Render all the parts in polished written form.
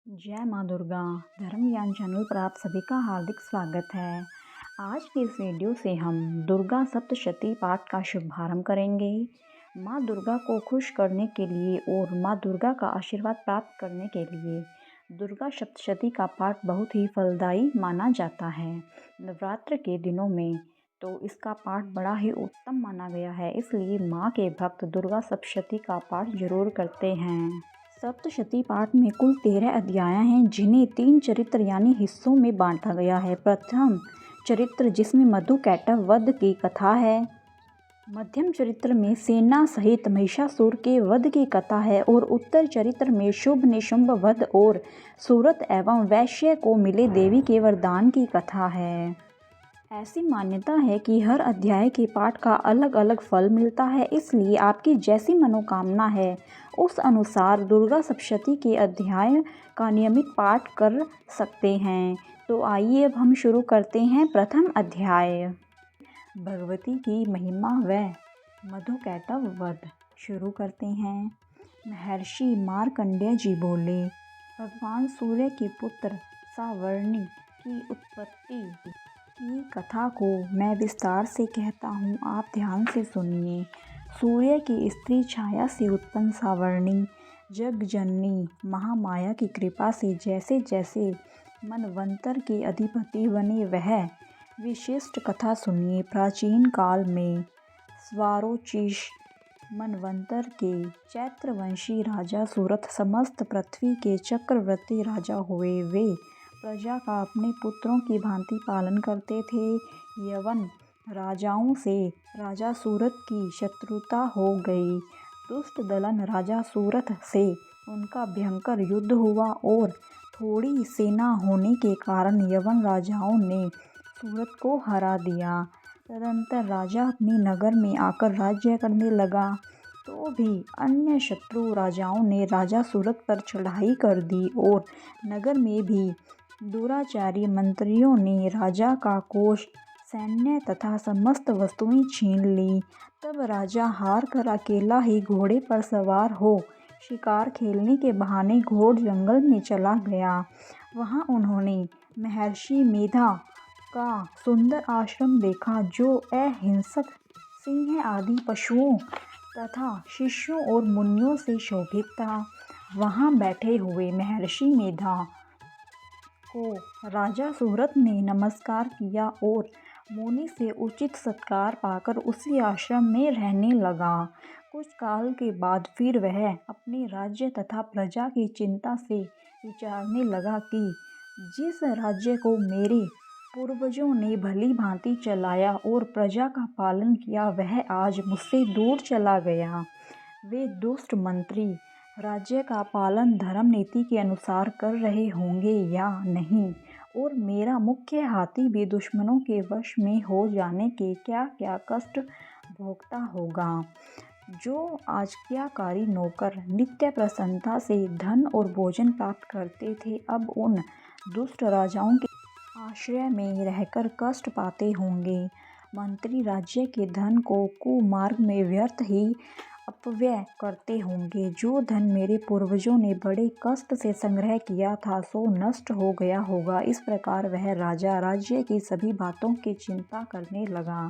जय माँ दुर्गा। धर्म ज्ञान चैनल पर आप सभी का हार्दिक स्वागत है। आज की इस वीडियो से हम दुर्गा सप्तशती पाठ का शुभारंभ करेंगे। माँ दुर्गा को खुश करने के लिए और माँ दुर्गा का आशीर्वाद प्राप्त करने के लिए दुर्गा सप्तशती का पाठ बहुत ही फलदायी माना जाता है। नवरात्र के दिनों में तो इसका पाठ बड़ा ही उत्तम माना गया है, इसलिए माँ के भक्त दुर्गा सप्तशती का पाठ जरूर करते हैं। सप्तशती पाठ में कुल 13 अध्याय हैं, जिन्हें 3 चरित्र यानी हिस्सों में बांटा गया है। प्रथम चरित्र जिसमें मधुकैटभ वध की कथा है, मध्यम चरित्र में सेना सहित महिषासुर के वध की कथा है और उत्तर चरित्र में शुभ निशुंभ वध और सूरत एवं वैश्य को मिले देवी के वरदान की कथा है। ऐसी मान्यता है कि हर अध्याय के पाठ का अलग अलग फल मिलता है, इसलिए आपकी जैसी मनोकामना है उस अनुसार दुर्गा सप्तशती के अध्याय का नियमित पाठ कर सकते हैं। तो आइए अब हम शुरू करते हैं। प्रथम अध्याय भगवती की महिमा व मधुकैटभ वध। शुरू करते हैं। महर्षि मार्कंडेय जी बोले, भगवान सूर्य के पुत्र सावर्णी की उत्पत्ति की कथा को मैं विस्तार से कहता हूँ, आप ध्यान से सुनिए। सूर्य की स्त्री छाया से उत्पन्न सावर्णी जगजननी महामाया की कृपा से जैसे जैसे मनवंतर के अधिपति बने, वह विशिष्ट कथा सुनिए। प्राचीन काल में स्वारोचिष मनवंतर के चैत्रवंशी राजा सूरत समस्त पृथ्वी के चक्रवर्ती राजा हुए। वे प्रजा का अपने पुत्रों की भांति पालन करते थे। यवन राजाओं से राजा सूरत की शत्रुता हो गई। दुष्ट दलन राजा सूरत से उनका भयंकर युद्ध हुआ और थोड़ी सेना होने के कारण यवन राजाओं ने सूरत को हरा दिया। तदंतर राजा अपने नगर में आकर राज्य करने लगा, तो भी अन्य शत्रु राजाओं ने राजा सूरत पर चढ़ाई कर दी और नगर में भी दुराचारी मंत्रियों ने राजा का कोष, सैन्य तथा समस्त वस्तुएं छीन ली। तब राजा हार कर अकेला ही घोड़े पर सवार हो शिकार खेलने के बहाने घोर जंगल में चला गया। वहां उन्होंने महर्षि मेधा का सुंदर आश्रम देखा, जो अहिंसक सिंह आदि पशुओं तथा शिष्यों और मुनियों से शोभित था। वहां बैठे हुए महर्षि मेधा को राजा सूरत ने नमस्कार किया और मुनि से उचित सत्कार पाकर उसी आश्रम में रहने लगा। कुछ काल के बाद फिर वह अपने राज्य तथा प्रजा की चिंता से विचारने लगा कि जिस राज्य को मेरे पूर्वजों ने भली भांति चलाया और प्रजा का पालन किया, वह आज मुझसे दूर चला गया। वे दुष्ट मंत्री राज्य का पालन धर्म नीति के अनुसार कर रहे होंगे या नहीं, और मेरा मुख्य हाथी भी दुश्मनों के वश में हो जाने के क्या क्या कष्ट भोगता होगा। जो आज्ञाकारी नौकर नित्य प्रसन्नता से धन और भोजन प्राप्त करते थे, अब उन दुष्ट राजाओं के आश्रय में रहकर कष्ट पाते होंगे। मंत्री राज्य के धन को कुमार्ग में व्यर्थ ही अपव्यय करते होंगे। जो धन मेरे पूर्वजों ने बड़े कष्ट से संग्रह किया था, सो नष्ट हो गया होगा। इस प्रकार वह राजा राज्य की सभी बातों की चिंता करने लगा।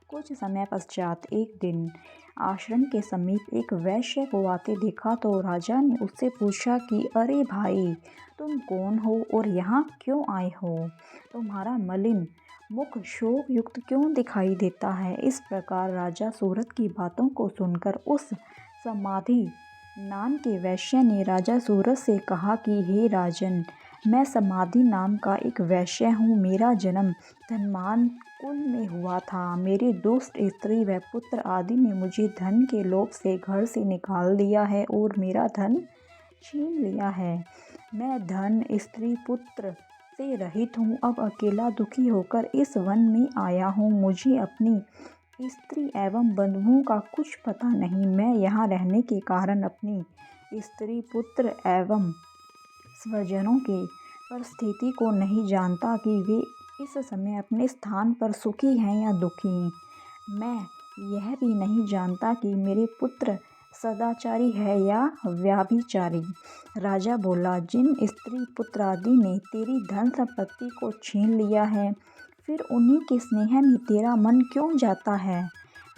कुछ समय पश्चात एक दिन आश्रम के समीप एक वैश्य को आते देखा, तो राजा ने उससे पूछा कि अरे भाई, तुम कौन हो और यहाँ क्यों आए हो? तुम्हारा मलिन मुख शोक युक्त क्यों दिखाई देता है? इस प्रकार राजा सूरत की बातों को सुनकर उस समाधि नाम के वैश्य ने राजा सूरत से कहा कि हे राजन, मैं समाधि नाम का एक वैश्य हूँ। मेरा जन्म धनवान कुल में हुआ था। मेरी दुष्ट स्त्री व पुत्र आदि ने मुझे धन के लोभ से घर से निकाल दिया है और मेरा धन छीन लिया है। मैं धन, स्त्री, पुत्र से रहित हूँ। अब अकेला दुखी होकर इस वन में आया हूँ। मुझे अपनी स्त्री एवं बंधुओं का कुछ पता नहीं। मैं यहाँ रहने के कारण अपनी स्त्री, पुत्र एवं स्वजनों के परिस्थिति को नहीं जानता कि वे इस समय अपने स्थान पर सुखी हैं या दुखी। मैं यह भी नहीं जानता कि मेरे पुत्र सदाचारी है या व्याभिचारी। राजा बोला, जिन स्त्री पुत्र आदि ने तेरी धन संपत्ति को छीन लिया है, फिर उन्हीं के स्नेह में तेरा मन क्यों जाता है।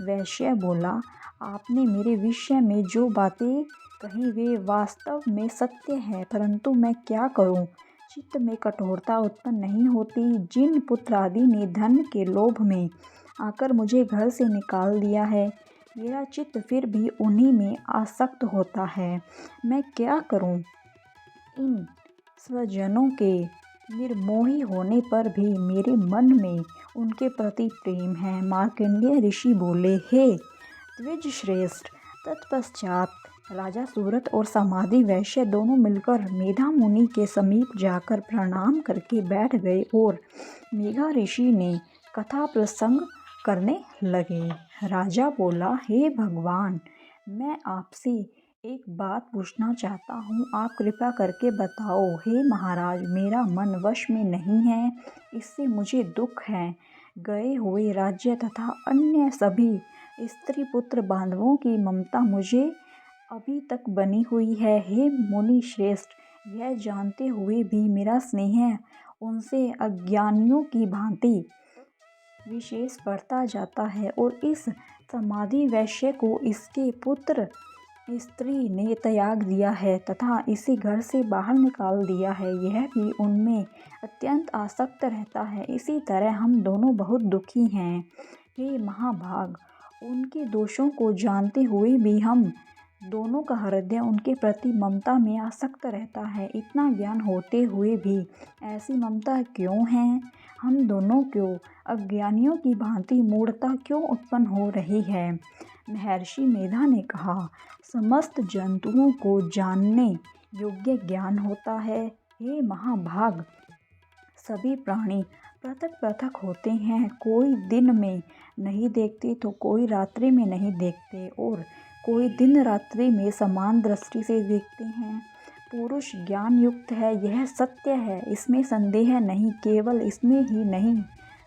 वैश्य बोला, आपने मेरे विषय में जो बातें कही वे वास्तव में सत्य है, परंतु मैं क्या करूं, चित्त में कठोरता उत्पन्न नहीं होती। जिन पुत्र आदि ने धन के लोभ में आकर मुझे घर से निकाल दिया है, मेरा चित्त फिर भी उन्हीं में आसक्त होता है। मैं क्या करूं। इन स्वजनों के निर्मोही होने पर भी मेरे मन में उनके प्रति प्रेम है। मार्कंडेय ऋषि बोले, हे द्विज श्रेष्ठ। तत्पश्चात राजा सूरत और समाधि वैश्य दोनों मिलकर मेधा मुनि के समीप जाकर प्रणाम करके बैठ गए और मेघा ऋषि ने कथा प्रसंग करने लगे। राजा बोला, हे भगवान, मैं आपसे एक बात पूछना चाहता हूँ, आप कृपा करके बताओ। हे महाराज, मेरा मन वश में नहीं है, इससे मुझे दुख है। गए हुए राज्य तथा अन्य सभी स्त्री पुत्र बांधवों की ममता मुझे अभी तक बनी हुई है। हे मुनि श्रेष्ठ, यह जानते हुए भी मेरा स्नेह उनसे अज्ञानियों की भांति विशेष बढ़ता जाता है और इस समाधि वैश्य को इसके पुत्र स्त्री ने त्याग दिया है तथा इसे घर से बाहर निकाल दिया है। यह भी उनमें अत्यंत आसक्त रहता है। इसी तरह हम दोनों बहुत दुखी हैं। हे महाभाग, उनके दोषों को जानते हुए भी हम दोनों का हृदय उनके प्रति ममता में आसक्त रहता है। इतना ज्ञान होते हुए भी ऐसी ममता क्यों है। हम दोनों क्यों अज्ञानियों की भांति मूढ़ता क्यों उत्पन्न हो रही है। महर्षि मेधा ने कहा, समस्त जंतुओं को जानने योग्य ज्ञान होता है। हे महाभाग, सभी प्राणी पृथक पृथक होते हैं। कोई दिन में नहीं देखते तो कोई रात्रि में नहीं देखते और कोई दिन रात्रि में समान दृष्टि से देखते हैं। पुरुष ज्ञान युक्त है, यह सत्य है, इसमें संदेह नहीं। केवल इसमें ही नहीं,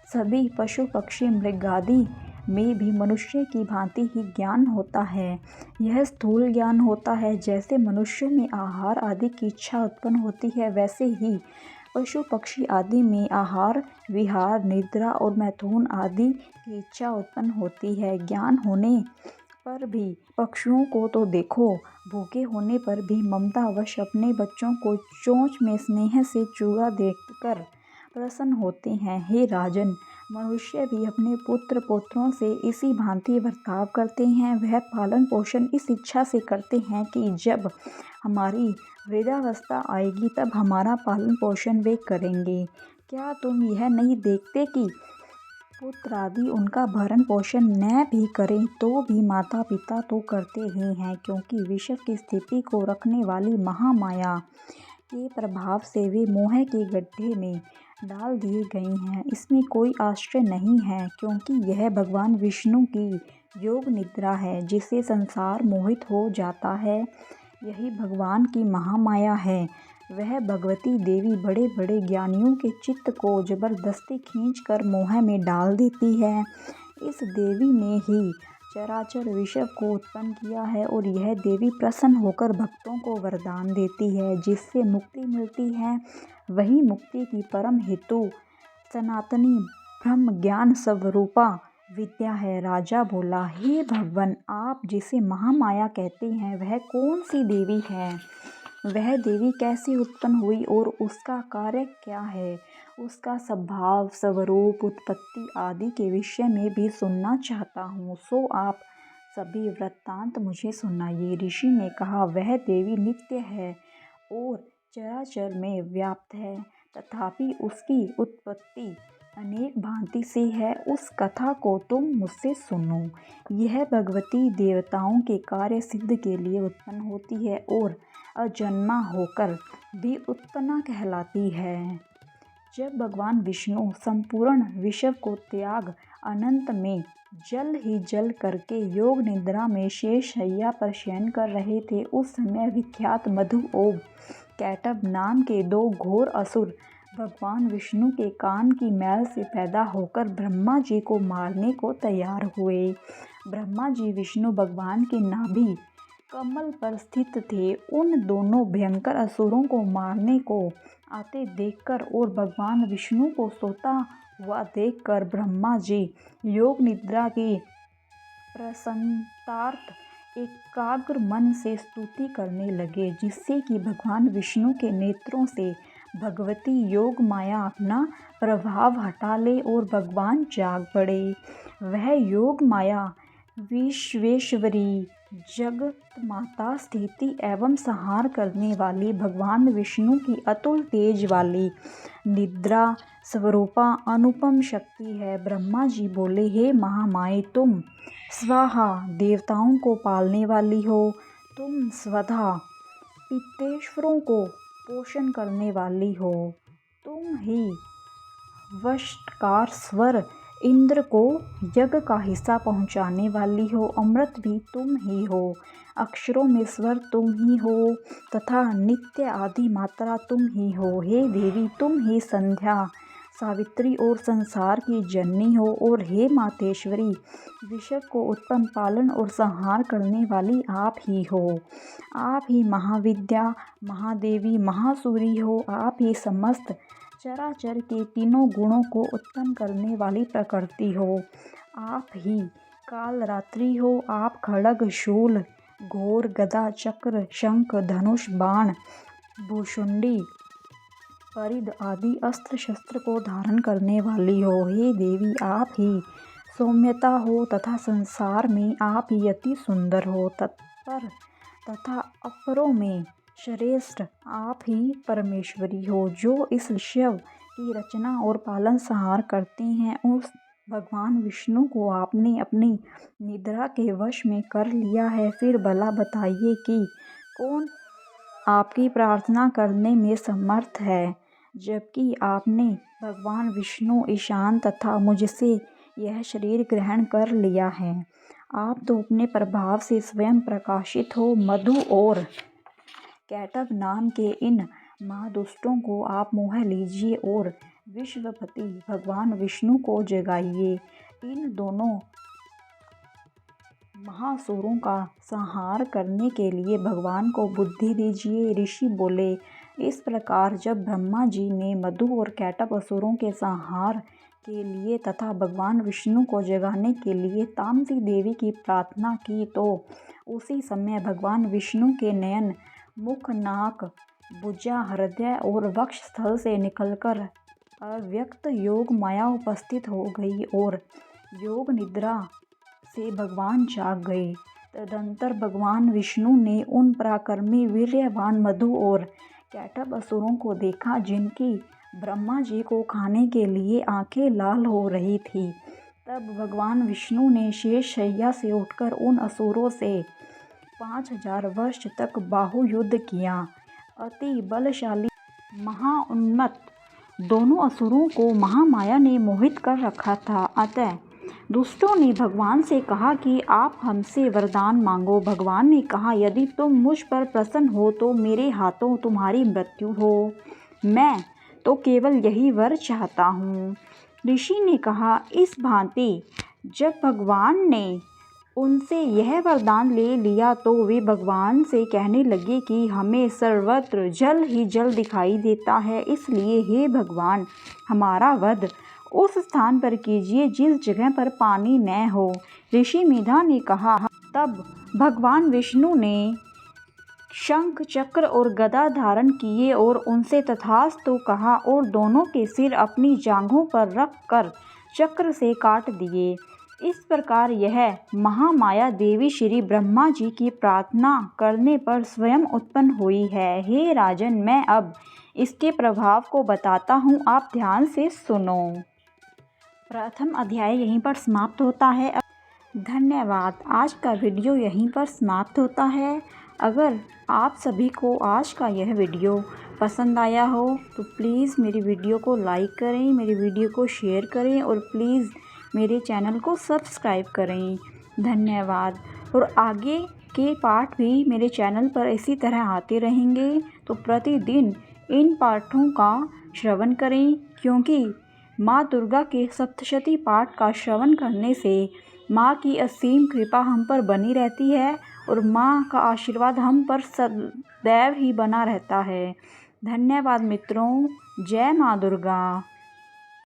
सभी पशु पक्षी मृगादि में भी मनुष्य की भांति ही ज्ञान होता है। यह स्थूल ज्ञान होता है। जैसे मनुष्य में आहार आदि की इच्छा उत्पन्न होती है, वैसे ही पशु पक्षी आदि में आहार विहार निद्रा और मैथुन आदि की इच्छा उत्पन्न होती है। ज्ञान होने पर भी पक्षियों को तो देखो, भूखे होने पर भी ममतावश अपने बच्चों को चोंच में स्नेह से चूरा देखकर प्रसन्न होते हैं। हे राजन, मनुष्य भी अपने पुत्र पौत्रों से इसी भांति बर्ताव करते हैं। वह पालन पोषण इस इच्छा से करते हैं कि जब हमारी वृद्धावस्था आएगी तब हमारा पालन पोषण वे करेंगे। क्या तुम यह नहीं देखते कि पुत्र आदि उनका भरण पोषण न भी करें तो भी माता पिता तो करते ही हैं, क्योंकि विश्व की स्थिति को रखने वाली महामाया के प्रभाव से वे मोह के गड्ढे में डाल दिए गए हैं। इसमें कोई आश्चर्य नहीं है, क्योंकि यह भगवान विष्णु की योग निद्रा है जिससे संसार मोहित हो जाता है। यही भगवान की महामाया है। वह भगवती देवी बड़े बड़े ज्ञानियों के चित्त को जबरदस्ती खींचकर मोह में डाल देती है। इस देवी ने ही चराचर विश्व को उत्पन्न किया है और यह देवी प्रसन्न होकर भक्तों को वरदान देती है जिससे मुक्ति मिलती है। वही मुक्ति की परम हेतु सनातनी ब्रह्म ज्ञान स्वरूपा विद्या है। राजा बोला, हे भगवान, आप जिसे महामाया कहते हैं वह कौन सी देवी है। वह देवी कैसे उत्पन्न हुई और उसका कार्य क्या है। उसका स्वभाव स्वरूप उत्पत्ति आदि के विषय में भी सुनना चाहता हूँ, सो आप सभी वृत्तांत मुझे सुनाइए। ऋषि ने कहा, वह देवी नित्य है और चराचर में व्याप्त है, तथापि उसकी उत्पत्ति अनेक भांति से है। उस कथा को तुम मुझसे सुनो। यह भगवती देवताओं के कार्य सिद्ध के लिए उत्पन्न होती है और अजन्मा होकर भी उत्पन्ना कहलाती है। जब भगवान विष्णु संपूर्ण विश्व को त्याग अनंत में जल ही जल करके योग निद्रा में शेष हैया पर शयन कर रहे थे, उस समय विख्यात मधु और कैटभ नाम के दो घोर असुर भगवान विष्णु के कान की मैल से पैदा होकर ब्रह्मा जी को मारने को तैयार हुए। ब्रह्मा जी विष्णु भगवान की नाभि कमल पर स्थित थे। उन दोनों भयंकर असुरों को मारने को आते देखकर और भगवान विष्णु को सोता हुआ देखकर ब्रह्मा जी योग निद्रा की प्रसन्नतार्थ एकाग्र मन से स्तुति करने लगे, जिससे कि भगवान विष्णु के नेत्रों से भगवती योग माया अपना प्रभाव हटा ले और भगवान जाग पड़े। वह योग माया विश्वेश्वरी, जगत माता, स्थिति एवं संहार करने वाली भगवान विष्णु की अतुल तेज वाली निद्रा स्वरूपा अनुपम शक्ति है। ब्रह्मा जी बोले, हे महामाये, तुम स्वाहा देवताओं को पालने वाली हो, तुम स्वधा पितृेश्वरों को पोषण करने वाली हो, तुम ही वषटकार स्वर इंद्र को यज्ञ का हिस्सा पहुँचाने वाली हो, अमृत भी तुम ही हो, अक्षरों में स्वर तुम ही हो तथा नित्य आदि मात्रा तुम ही हो। हे देवी, तुम ही संध्या सावित्री और संसार की जननी हो, और हे मातेश्वरी, विश्व को उत्पन्न पालन और संहार करने वाली आप ही हो। आप ही महाविद्या, महादेवी, महासूरी हो। आप ही समस्त चराचर के तीनों गुणों को उत्पन्न करने वाली प्रकृति हो। आप ही काल रात्रि हो। आप खड्ग, शूल, घोर, गदा, चक्र, शंख, धनुष, बाण, भूषुंडी, परिध आदि अस्त्र शस्त्र को धारण करने वाली हो। हे देवी, आप ही सौम्यता हो तथा संसार में आप ही अति सुंदर हो। तत्पर तथा अपरों में श्रेष्ठ आप ही परमेश्वरी हो, जो इस शिव की रचना और पालन संहार करते हैं। उस भगवान विष्णु को आपने अपनी निद्रा के वश में कर लिया है। फिर भला बताइए कि कौन आपकी प्रार्थना करने में समर्थ है, जबकि आपने भगवान विष्णु ईशान तथा मुझसे यह शरीर ग्रहण कर लिया है। आप तो अपने प्रभाव से स्वयं प्रकाशित हो। मधु और कैटभ नाम के इन महादुष्टों को आप मोह लीजिए और विश्वपति भगवान विष्णु को जगाइए। इन दोनों महासुरों का संहार करने के लिए भगवान को बुद्धि दीजिए। ऋषि बोले, इस प्रकार जब ब्रह्मा जी ने मधु और कैटभ असुरों के संहार के लिए तथा भगवान विष्णु को जगाने के लिए तामसी देवी की प्रार्थना की, तो उसी समय भगवान विष्णु के नयन, मुख, नाक, भुजा, हृदय और वक्ष स्थल से निकलकर अव्यक्त योग माया उपस्थित हो गई और योग निद्रा से भगवान जाग गए। तदंतर भगवान विष्णु ने उन पराक्रमी वीर्यवान मधु और कैटभ असुरों को देखा, जिनकी ब्रह्मा जी को खाने के लिए आंखें लाल हो रही थी। तब भगवान विष्णु ने शेष शैया से उठकर उन असुरों से 5000 वर्ष तक बाहुयुद्ध किया। अति बलशाली महाउन्मत्त दोनों असुरों को महामाया ने मोहित कर रखा था। अतः दुष्टों ने भगवान से कहा कि आप हमसे वरदान मांगो। भगवान ने कहा, यदि तुम मुझ पर प्रसन्न हो तो मेरे हाथों तुम्हारी मृत्यु हो। मैं तो केवल यही वर चाहता हूँ। ऋषि ने कहा, इस भांति जब भगवान ने उनसे यह वरदान ले लिया तो वे भगवान से कहने लगे कि हमें सर्वत्र जल ही जल दिखाई देता है, इसलिए हे भगवान, हमारा वध उस स्थान पर कीजिए जिस जगह पर पानी न हो। ऋषि मेधा ने कहा, तब भगवान विष्णु ने शंख, चक्र और गदा धारण किए और उनसे तथास्तु कहा और दोनों के सिर अपनी जांघों पर रख कर चक्र से काट दिए। इस प्रकार यह महामाया देवी श्री ब्रह्मा जी की प्रार्थना करने पर स्वयं उत्पन्न हुई है। हे राजन, मैं अब इसके प्रभाव को बताता हूँ, आप ध्यान से सुनो। प्रथम अध्याय यहीं पर समाप्त होता है। धन्यवाद। आज का वीडियो यहीं पर समाप्त होता है। अगर आप सभी को आज का यह वीडियो पसंद आया हो तो प्लीज़ मेरी वीडियो को लाइक करें, मेरी वीडियो को शेयर करें और प्लीज़ मेरे चैनल को सब्सक्राइब करें। धन्यवाद। और आगे के पार्ट भी मेरे चैनल पर इसी तरह आते रहेंगे, तो प्रतिदिन इन पाठों का श्रवण करें, क्योंकि माँ दुर्गा के सप्तशती पाठ का श्रवण करने से माँ की असीम कृपा हम पर बनी रहती है और माँ का आशीर्वाद हम पर सदैव ही बना रहता है। धन्यवाद मित्रों। जय माँ दुर्गा।